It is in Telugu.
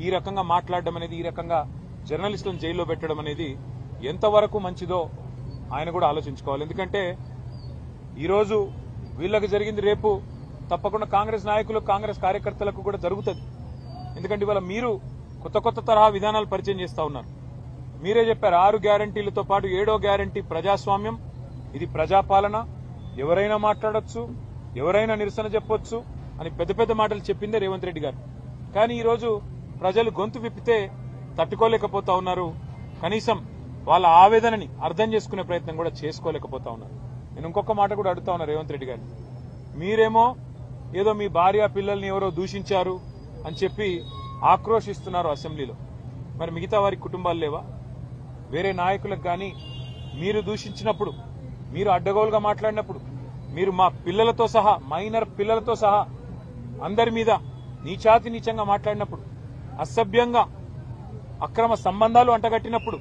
ఈ రకంగా మాట్లాడడం అనేది, ఈ రకంగా జర్నలిస్టులను జైల్లో పెట్టడం అనేది ఎంతవరకు మంచిదో ఆయన కూడా ఆలోచించుకోవాలి. ఎందుకంటే ఈరోజు వీళ్ళకి జరిగింది రేపు తప్పకుండా కాంగ్రెస్ నాయకులకు, కాంగ్రెస్ కార్యకర్తలకు కూడా జరుగుతుంది. ఎందుకంటే ఇవాళ మీరు కొత్త కొత్త తరహా విధానాలు పరిచయం చేస్తా ఉన్నారు. మీరే చెప్పారు 6 గ్యారంటీలతో పాటు 7వ గ్యారంటీ ప్రజాస్వామ్యం, ఇది ప్రజాపాలన, ఎవరైనా మాట్లాడొచ్చు, ఎవరైనా నిరసన చెప్పొచ్చు అని పెద్ద పెద్ద మాటలు చెప్పిందే రేవంత్ రెడ్డి గారు. కానీ ఈరోజు ప్రజలు గొంతు విప్పితే తట్టుకోలేకపోతా ఉన్నారు. కనీసం వాళ్ళ ఆవేదనని అర్థం చేసుకునే ప్రయత్నం కూడా చేసుకోలేకపోతా ఉన్నారు. నేను ఇంకొక మాట కూడా అడుగుతా ఉన్నా రేవంత్ రెడ్డి గారు, మీరేమో ఏదో మీ భార్య పిల్లల్ని ఎవరో దూషించారు అని చెప్పి ఆక్రోశిస్తున్నారు అసెంబ్లీలో. మరి మిగతా వారి కుటుంబాలు లేవా? వేరే నాయకులకు కానీ మీరు దూషించినప్పుడు, మీరు అడ్డగోలుగా మాట్లాడినప్పుడు, మీరు మా పిల్లలతో సహా, మైనర్ పిల్లలతో సహా అందరి మీద నీచాతి నీచంగా మాట్లాడినప్పుడు, అసభ్యంగా అక్రమ సంబంధాలు అంటగట్టినప్పుడు